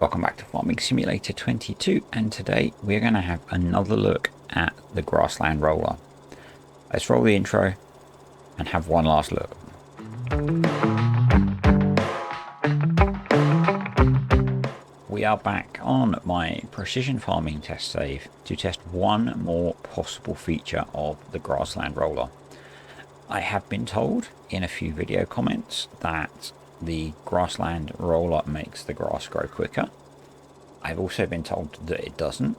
Welcome back to Farming Simulator 22, and today we're going to have another look at the Grassland roller. Let's roll the intro and have one last look. We are back on my precision farming test save to test one more possible feature of the Grassland roller. I have been told in a few video comments that the Grassland roller makes the grass grow quicker. I've also been told that it doesn't,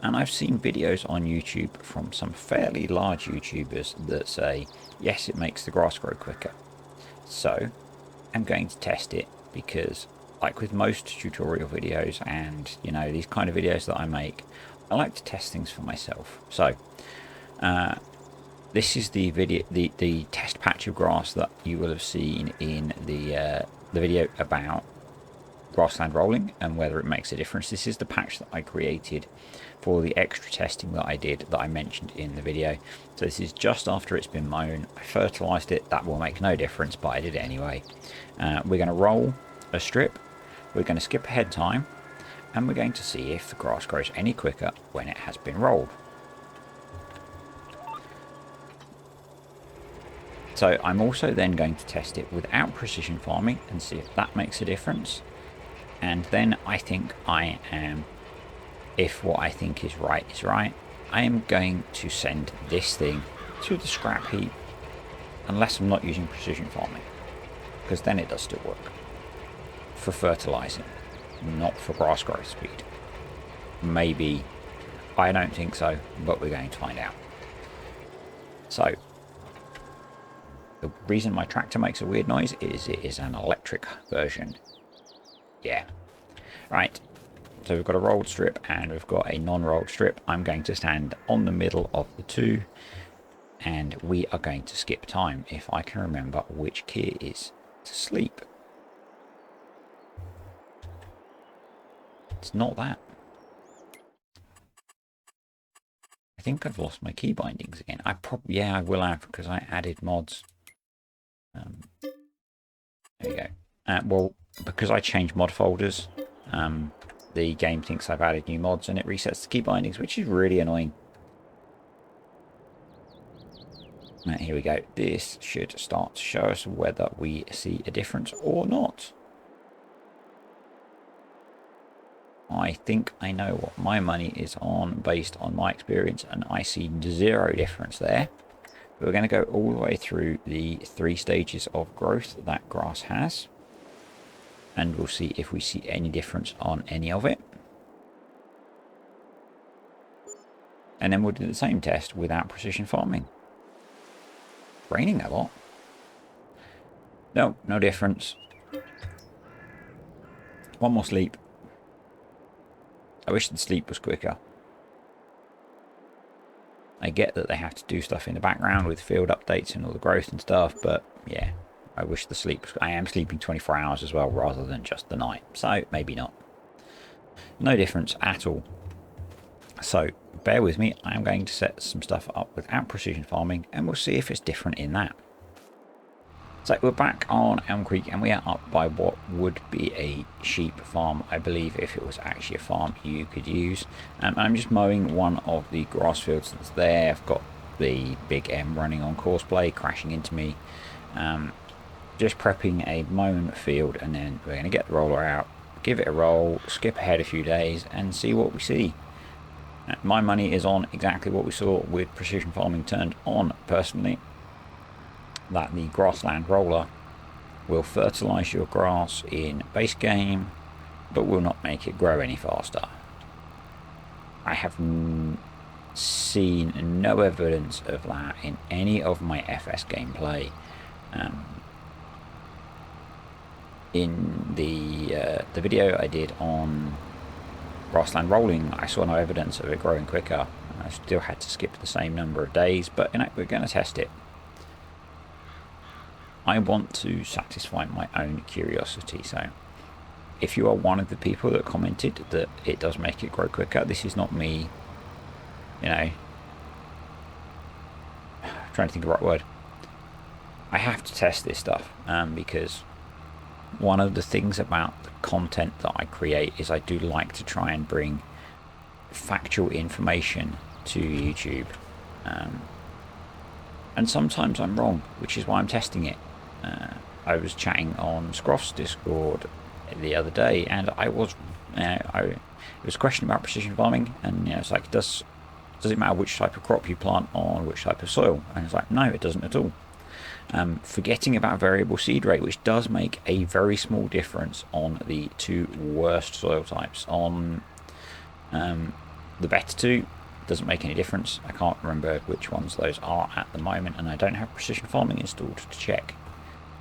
and I've seen videos on YouTube from some fairly large YouTubers that say yes, it makes the grass grow quicker. So I'm going to test it because, like with most tutorial videos and these kind of videos that I make, I like to test things for myself. So this is the video, the test patch of grass that you will have seen in the video about Grassland rolling and whether it makes a difference. This is the patch that I created for the extra testing that I did that I mentioned in the video. So this is just after it's been mown. I fertilized it. That will make no difference, but I did it anyway. We're going to roll a strip. We're going to skip ahead time, and we're going to see if the grass grows any quicker when it has been rolled. So I'm also then going to test it without precision farming and see if that makes a difference. And then I think I am, if what I think is right, I am going to send this thing to the scrap heap, unless I'm not using precision farming, because then it does still work for fertilizing, not for grass growth speed. Maybe, I don't think so, but we're going to find out. So the reason my tractor makes a weird noise is it is an electric version. Yeah. Right. So we've got a rolled strip and we've got a non-rolled strip. I'm going to stand on the middle of the two, and we are going to skip time if I can remember which key it is to sleep. It's not that. I think I've lost my key bindings again. Yeah, I will have, because I added mods. There we go. Well, because I changed mod folders, the game thinks I've added new mods and it resets the key bindings, which is really annoying. Right, here we go. This should start to show us whether we see a difference or not. I think I know what my money is on based on my experience, and I see zero difference there. We're going to go all the way through the 3 stages of growth that grass has, and we'll see if we see any difference on any of it. And then we'll do the same test without precision farming. It's raining a lot. No, no difference. One more sleep. I wish the sleep was quicker. I get that they have to do stuff in the background with field updates and all the growth and stuff, but yeah, I wish the sleep was... I am sleeping 24 hours as well rather than just the night, so maybe not. No difference at all. So bear with me, I am going to set some stuff up without precision farming and we'll see if it's different in that. So we're back on Elm Creek and we are up by what would be a sheep farm, I believe, if it was actually a farm you could use. I'm just mowing one of the grass fields that's there. I've got the big M running on courseplay, crashing into me. Just prepping a mown field, and then we're going to get the roller out, give it a roll, skip ahead a few days and see what we see. My money is on exactly what we saw with precision farming turned on personally. That the Grassland roller will fertilize your grass in base game, but will not make it grow any faster. I have seen no evidence of that in any of my FS gameplay. In the video I did on Grassland rolling, I saw no evidence of it growing quicker. I still had to skip the same number of days, but we're going to test it. I want to satisfy my own curiosity, so if you are one of the people that commented that it does make it grow quicker, this is not me, trying to think of the right word. I have to test this stuff, because one of the things about the content that I create is I do like to try and bring factual information to YouTube. And sometimes I'm wrong, which is why I'm testing it. I was chatting on Scroff's Discord the other day, and it was a question about precision farming, and it's like, does it matter which type of crop you plant on which type of soil? And it's like, no, it doesn't at all. Forgetting about variable seed rate, which does make a very small difference on the two worst soil types. On the better two, doesn't make any difference. I can't remember which ones those are at the moment, and I don't have precision farming installed to check.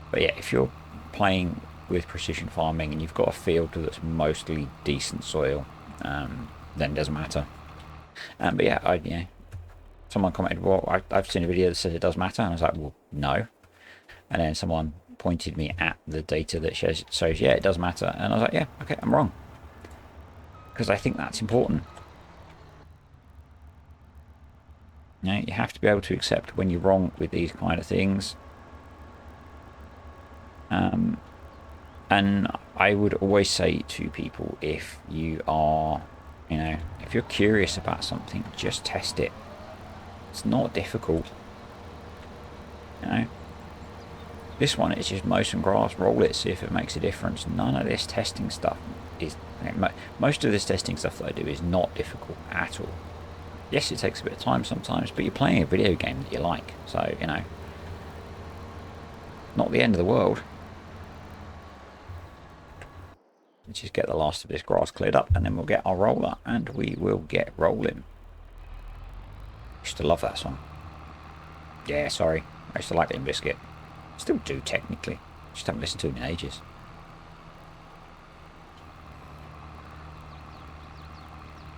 But yeah, if you're playing with precision farming and you've got a field that's mostly decent soil, then it doesn't matter. But yeah, someone commented, well, I've seen a video that says it does matter, and I was like, well, no. And then someone pointed me at the data that shows yeah, it does matter, and I was like, yeah, okay, I'm wrong, because I think that's important. You have to be able to accept when you're wrong with these kind of things. And I would always say to people, if you are, if you're curious about something, just test it. It's not difficult. This one is just mow some grass, roll it, see if it makes a difference. None of this testing stuff is, most of this testing stuff that I do is not difficult at all. Yes, it takes a bit of time sometimes, but you're playing a video game that you like, so, not the end of the world. Let's just get the last of this grass cleared up, and then we'll get our roller, and we will get rolling. I used to love that song. Yeah, sorry. I used to like Limp Bizkit. Still do, technically. Just haven't listened to it in ages.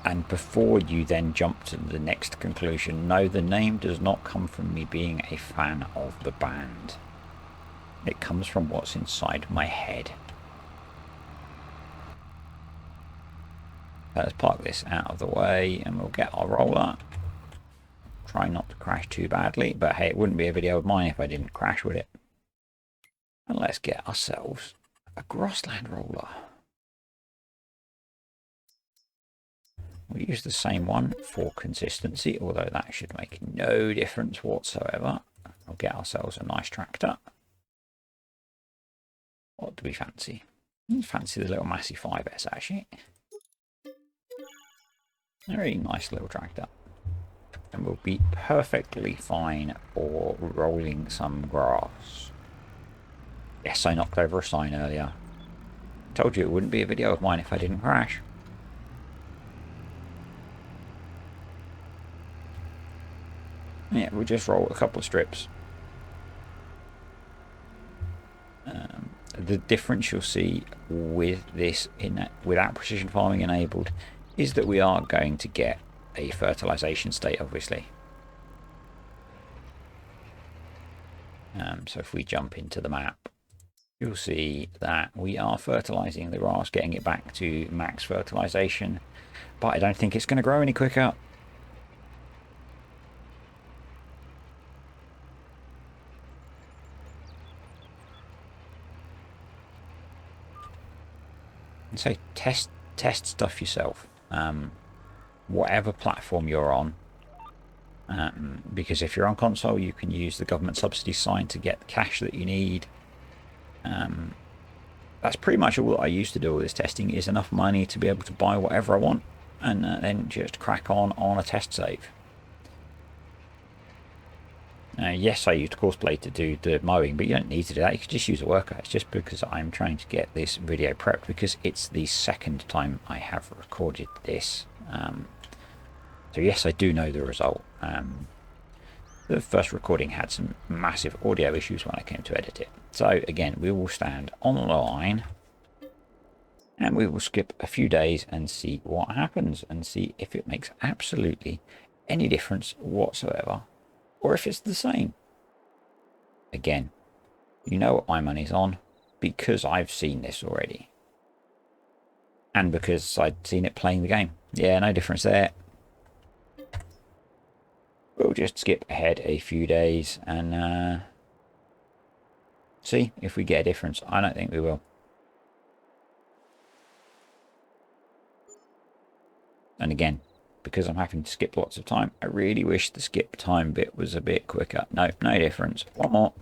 And before you then jump to the next conclusion, no, the name does not come from me being a fan of the band. It comes from what's inside my head. Let's park this out of the way and we'll get our roller. Try not to crash too badly, but hey, it wouldn't be a video of mine if I didn't crash with it. And let's get ourselves a Grassland roller. We'll use the same one for consistency, although that should make no difference whatsoever. We'll get ourselves a nice tractor. What do we fancy? Fancy the little Massey 5S actually. Very nice little tractor. And we'll be perfectly fine for rolling some grass. Yes, I knocked over a sign earlier. Told you it wouldn't be a video of mine if I didn't crash. Yeah, we'll just roll a couple of strips. The difference you'll see with this, without precision farming enabled, is that we are going to get a fertilization state, obviously. So if we jump into the map, you'll see that we are fertilizing the grass, getting it back to max fertilization, but I don't think it's going to grow any quicker. And so test stuff yourself, whatever platform you're on, because if you're on console, you can use the government subsidy sign to get the cash that you need. That's pretty much all that I used to do all this testing, is enough money to be able to buy whatever I want, and then just crack on a test save. Yes, I used Courseplay to do the mowing, but you don't need to do that. You can just use a worker. It's just because I'm trying to get this video prepped, because it's the second time I have recorded this. So yes, I do know the result. The first recording had some massive audio issues when I came to edit it. So again, we will stand on the line and we will skip a few days and see what happens, and see if it makes absolutely any difference whatsoever, or if it's the same. Again, you know what my money's on, because I've seen this already. And because I'd seen it playing the game. Yeah, no difference there. We'll just skip ahead a few days and see if we get a difference. I don't think we will. And again, because I'm having to skip lots of time, I really wish the skip time bit was a bit quicker. No, no difference. One more.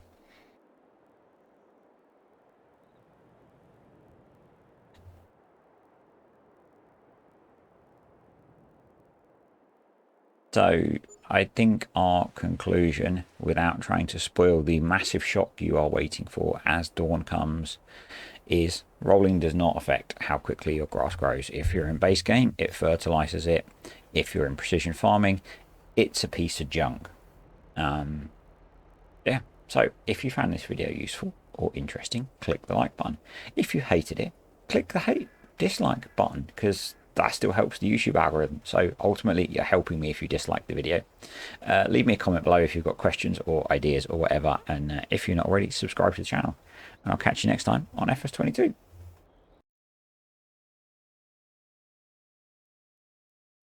So I think our conclusion, without trying to spoil the massive shock you are waiting for as dawn comes, is rolling does not affect how quickly your grass grows. If you're in base game, it fertilizes it. If you're in precision farming, it's a piece of junk. Yeah, so if you found this video useful or interesting, click the like button. If you hated it, click the dislike button, because that still helps the YouTube algorithm. So ultimately, you're helping me if you dislike the video. Leave me a comment below if you've got questions or ideas or whatever. And if you're not already, subscribe to the channel. And I'll catch you next time on FS22.